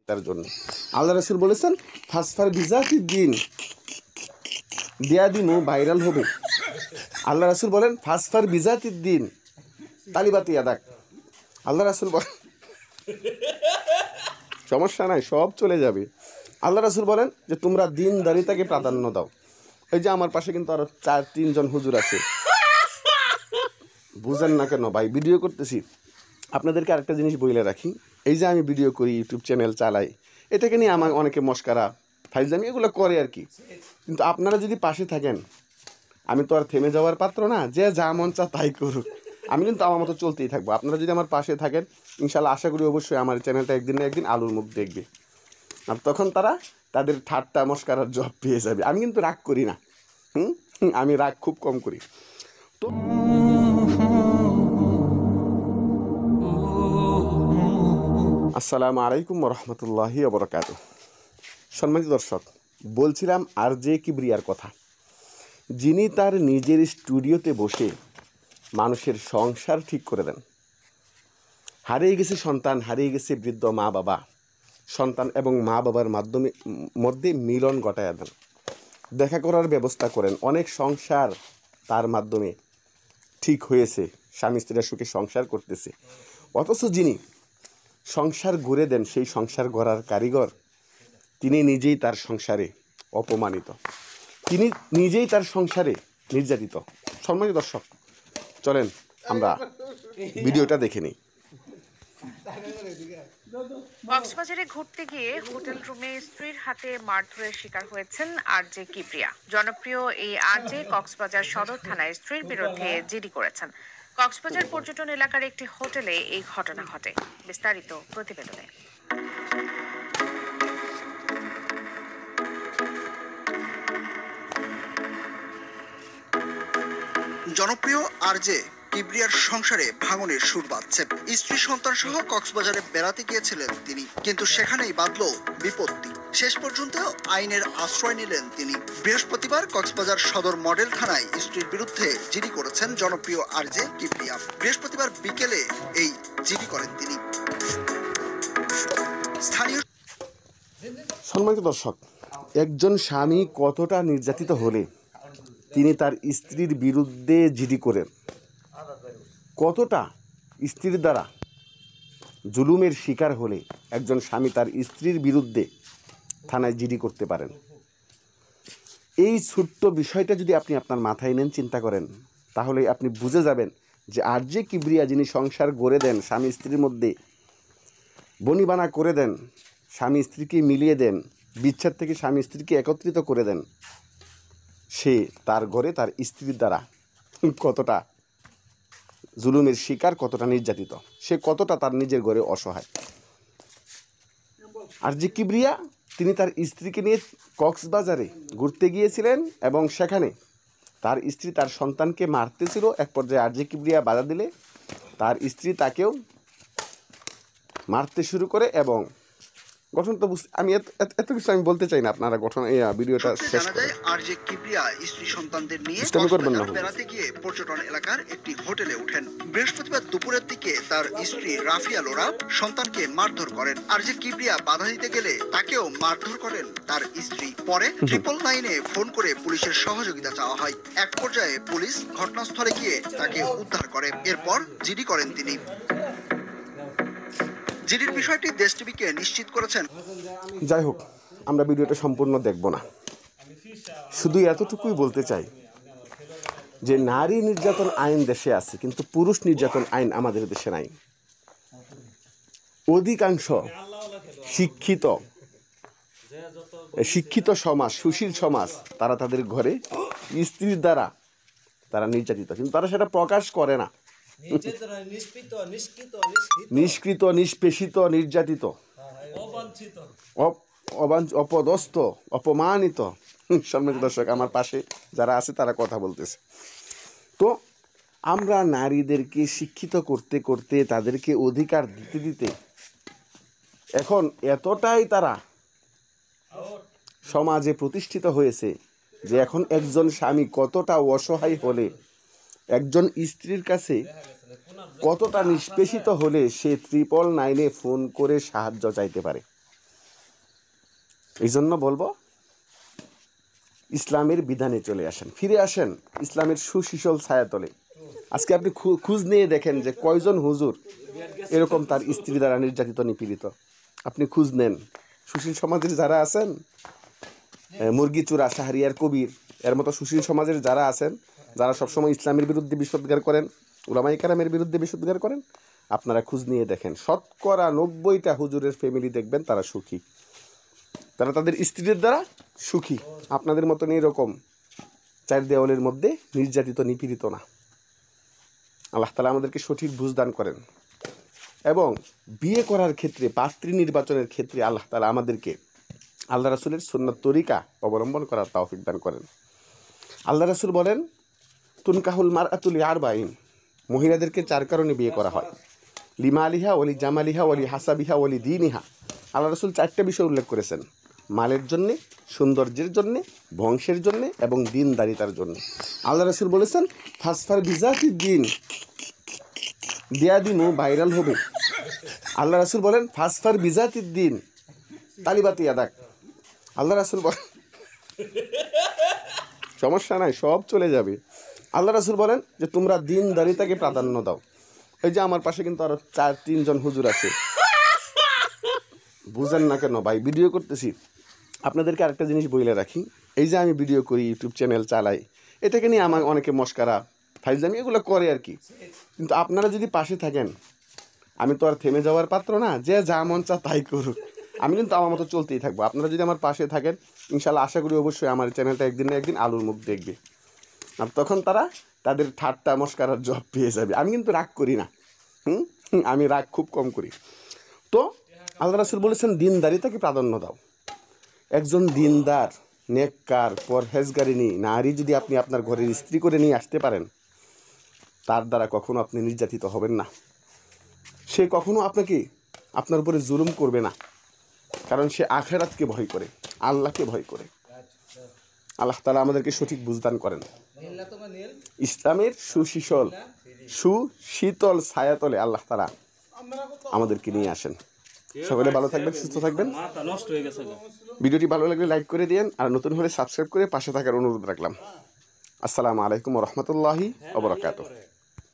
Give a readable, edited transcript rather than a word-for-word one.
তার জন্য আল্লাহ রাসূল বলেছেন ফাসফার বিজাতিদ দিন, দেয়া দিনও ভাইরাল হবে। আল্লাহ রাসূল বলেন ফাসফার বিজাতিদ দিন তালিবাতি আদাক। আল্লাহ রাসূল বলেন সমস্যা নাই, সব চলে যাবে। আল্লাহ রাসূল বলেন যে তোমরা দিনদারিতাকে প্রাধান্য দাও। এই যে আমার পাশে কিন্তু আরো 4-3 জন হুজুর আছে, বুঝেন না কেন ভাই? ভিডিও করতেছি। আপনাদেরকে আরেকটা জিনিস বলে রাখি, এই যে আমি ভিডিও করি, ইউটিউব চ্যানেল চালাই, এটাকে নিয়ে আমার অনেকে মস্কারা ফাইজলামি এগুলো করে আর কি। কিন্তু আপনারা যদি পাশে থাকেন, আমি তো আর থেমে যাওয়ার পাত্র না, যে যা মন চা তাই করুক, আমি কিন্তু আমার মতো চলতেই থাকবো। আপনারা যদি আমার পাশে থাকেন, ইনশাল্লাহ আশা করি অবশ্যই আমার চ্যানেলটা একদিন না একদিন আলুর মুখ দেখবে। আর তখন তারা তাদের ঠাট্টা মস্কারার জব পেয়ে যাবে। আমি কিন্তু রাগ করি না, আমি রাগ খুব কম করি। তো আসসালামু আলাইকুম রহমতুল্লাহি ওবরাকাতুহু। সম্মানিত দর্শক, বলছিলাম আরজে কিবরিয়ার কথা, যিনি তার নিজের স্টুডিওতে বসে মানুষের সংসার ঠিক করে দেন। হারিয়ে গেছে সন্তান, হারিয়ে গেছে বৃদ্ধ মা বাবা, সন্তান এবং মা বাবার মধ্যে মিলন ঘটায় দেন, দেখা করার ব্যবস্থা করেন। অনেক সংসার তার মাধ্যমে ঠিক হয়েছে, স্বামী স্ত্রীরা সুখে সংসার করতেছে। অথচ যিনি সংসার গড়ে দেন, সেই সংসার গড়ার কারিগর, তিনি নিজেই তার সংসারে অপমানিত, তিনি নিজেই তার সংসারে নির্যাতিত। সম্মানিত দর্শক, চলেন আমরা ভিডিওটা দেখে নিই। কক্সবাজারে ঘুরতে গিয়ে হোটেল রুমে স্ত্রীর হাতে মারধরের শিকার হয়েছেন আরজে কিবরিয়া। জনপ্রিয় এই আরজে কক্সবাজার সদর থানায় স্ত্রীর বিরুদ্ধে জিডি করেছেন। কক্সবাজার পর্যটন এলাকার একটি হোটেলে এই ঘটনা ঘটে। বিস্তারিত প্রতিবেদনে। জনপ্রিয় আরজে কিবরিয়ার সংসারে ভাঙনের সুর বাজছে। স্ত্রী সন্তান সহ কক্সবাজারে বেড়াতে গিয়েছিলেন তিনি, কিন্তু সেখানেই বাধল বিপত্তি। শেষ পর্যন্ত আইনের আশ্রয় নিলেন তিনি। বৃহস্পতিবার কক্সবাজার সদর মডেল থানায় স্ত্রীর বিরুদ্ধে জিডি করেছেন জনপ্রিয় আরজে কিবরিয়া। বৃহস্পতিবার বিকেলে এই জিডি করেন তিনি। স্থানীয় সম্মানিত দর্শক, একজন স্বামী কতটা নির্যাতিত হলে তিনি তার স্ত্রীর বিরুদ্ধে জিডি করেন, কতটা স্ত্রীর দ্বারা জুলুমের শিকার হলে একজন স্বামী তার স্ত্রীর বিরুদ্ধে থানায় জিডি করতে পারেন, এই ছোট্ট বিষয়টা যদি আপনি আপনার মাথায় নেন, চিন্তা করেন, তাহলে আপনি বুঝে যাবেন যে আরজে কিবরিয়া যিনি সংসার গড়ে দেন, স্বামী স্ত্রীর মধ্যে বনিবানা করে দেন, স্বামী স্ত্রীকে মিলিয়ে দেন, বিচ্ছেদ থেকে স্বামী স্ত্রীকে একত্রিত করে দেন, সে তার ঘরে তার স্ত্রীর দ্বারা কতটা জুলুমের শিকার, কতটা নির্যাতিত, সে কতটা তার নিজের ঘরে অসহায়। আরজে কিবরিয়া তিনি তার স্ত্রীকে নিয়ে কক্সবাজারে ঘুরতে গিয়েছিলেন এবং সেখানে তার স্ত্রী তার সন্তানকে মারতেছিল। এক পর্যায়ে আরজে কিবরিয়া বাধা দিলে তার স্ত্রী তাকেও মারতে শুরু করে এবং গঠন তো আমি এত কিছু আমি বলতে চাই না, আপনারা গঠন এই ভিডিওটা শেষ করেন। আরজে কিবরিয়া স্ত্রী সন্তানদের নিয়ে বেড়াতে গিয়ে পর্যটন এলাকার একটি হোটেলে ওঠেন। বৃহস্পতিবার দুপুরের দিকে তার স্ত্রী রাফিয়া লোরা সন্তানকে মারধর করেন। আরজে কিবরিয়া বাধা দিতে গেলে তাকেও মারধর করেন তার স্ত্রী। পরে 999-এ ফোন করে পুলিশের সহযোগিতা চাওয়া হয়। এক পর্যায়ে পুলিশ ঘটনাস্থলে গিয়ে তাকে উদ্ধার করে। এরপর জিডি করেন তিনি। জিডির বিষয়টি দেশ টিভিকে নিশ্চিত করেছেন। যাই হোক, আমরা ভিডিওটা সম্পূর্ণ দেখব না, শুধু এতটুকুই বলতে চাই যে নারী নির্যাতন আইন দেশে আছে, কিন্তু পুরুষ নির্যাতন আইন আমাদের দেশে নাই। অধিকাংশ শিক্ষিত সমাজ, সুশীল সমাজ, তারা তাদের ঘরে স্ত্রীর দ্বারা তারা নির্যাতিত, কিন্তু তারা সেটা প্রকাশ করে না। নিষ্কৃত, নিষ্পেষিত, নির্যাতিত, অপদস্থ, অপমানিত। সম্মানিত দর্শক, আমার পাশে যারা আছে তারা কথা বলতেছে। তো আমরা নারীদেরকে শিক্ষিত করতে করতে, তাদেরকে অধিকার দিতে দিতে এখন এতটাই তারা সমাজে প্রতিষ্ঠিত হয়েছে যে এখন একজন স্বামী কতটা অসহায় হলে, একজন স্ত্রীর কাছে কতটা নিষ্পেষিত হলে সে 999-এ ফোন করে সাহায্য চাইতে পারে। এই জন্য বলবো ইসলামের বিধানে চলে আসেন, ফিরে আসেন ইসলামের সুশীতল ছায়াতলে। আজকে আপনি খোঁজ নিয়ে দেখেন যে কয়জন হুজুর এরকম তার স্ত্রী দ্বারা নির্যাতিত নিপীড়িত। আপনি খোঁজ নেন, সুশীল সমাজের যারা আছেন, মুরগি চূড়া শাহরিয়ার কবির এর মতো সুশীল সমাজের যারা আছেন, যারা সবসময় ইসলামের বিরুদ্ধে বিষোদ্গার করেন, উলামায়ে কেরামের বিরুদ্ধে বিষোদ্গার করেন, আপনারা খোঁজ নিয়ে দেখেন শতকরা 90টা হুজুরের ফ্যামিলি দেখবেন তারা সুখী, তারা তাদের স্ত্রীদের দ্বারা সুখী। আপনাদের মতন এরকম চার দেওয়ালের মধ্যে নির্যাতিত নিপীড়িত না। আল্লাহ তাআলা আমাদেরকে সঠিক বুঝদান করেন এবং বিয়ে করার ক্ষেত্রে পাত্রী নির্বাচনের ক্ষেত্রে আল্লাহ তাআলা আমাদেরকে আল্লাহ রাসূলের সুন্নাত তরিকা অবলম্বন করার তৌফিক দান করেন। আল্লাহ রাসূল বলেন, তুনকাহুল মারআতু লিআরবাইন, মহিলাদেরকে 4 কারণে বিয়ে করা হয়। লিমালিহা ওয়ালি জামালিহা ওয়ালি হাসাবিহা ওয়ালি দীনিহা। আল্লাহ রাসূল 4টা বিষয় উল্লেখ করেছেন, মালের জন্যে, সৌন্দর্যের জন্যে, বংশের জন্যে এবং দিনদারিতার জন্য। আল্লাহ রাসূল বলেছেন, ফাসফার বিজাতিদ দ্বীন, দিয়া দিনু ভাইরাল হবে। আল্লাহ রাসূল বলেন, ফাসফার বিজাতিদ দ্বীন তালিবাতি ইয়াদাক। আল্লাহ রাসূল বলেন, সমস্যা নাই, সব চলে যাবে। আল্লাহ রাসূল বলেন যে তোমরা দিনদারিতাকে প্রাধান্য দাও। এই যে আমার পাশে কিন্তু আরো 4-3 জন হুজুর আছে, বুঝেন না কেন ভাই? ভিডিও করতেছি। আপনাদেরকে আরেকটা জিনিস বলে রাখি, এই যে আমি ভিডিও করি, ইউটিউব চ্যানেল চালাই, এটাকে নিয়ে আমার অনেকে মস্কারা ফাইজলামি এগুলো করে আর কি। কিন্তু আপনারা যদি পাশে থাকেন, আমি তো আর থেমে যাওয়ার পাত্র না, যে যা মন চা তাই করুক, আমি কিন্তু আমার মতো চলতেই থাকবো। আপনারা যদি আমার পাশে থাকেন, ইনশাল্লাহ আশা করি অবশ্যই আমার চ্যানেলটা একদিন না একদিন আলোর মুখ দেখবে। আর তখন তারা তাদের ঠাট্টা মস্কারার জব পেয়ে যাবে। আমি কিন্তু রাগ করি না, আমি রাগ খুব কম করি। তো আল্লাহ রাসূল বলেছেন দিনদারিতাকে প্রাধান্য দাও। একজন দিনদার, নেককার, পরহেজগারিনী নারী যদি আপনি আপনার ঘরের স্ত্রী করে নিয়ে আসতে পারেন, তার দ্বারা কখনো আপনি নির্যাতিত হবেন না। সে কখনো আপনার উপরে জুলুম করবে না, কারণ সে আখিরাতকে ভয় করে, আল্লাহকে ভয় করে। আল্লাহ তাআলা আমাদেরকে সঠিক বুঝদান করেন। ইসলামের সুশীতল ছায়াতলে আল্লাহ তাআলা আমাদেরকে নিয়ে আসেন। সকলে ভালো থাকবেন, সুস্থ থাকবেন। ভিডিওটি ভালো লাগলে লাইক করে দিন, আর নতুন হলে সাবস্ক্রাইব করে পাশে থাকার অনুরোধ রাখলাম। আসসালামু আলাইকুম ওয়া রাহমাতুল্লাহি ওয়া বারাকাতুহু।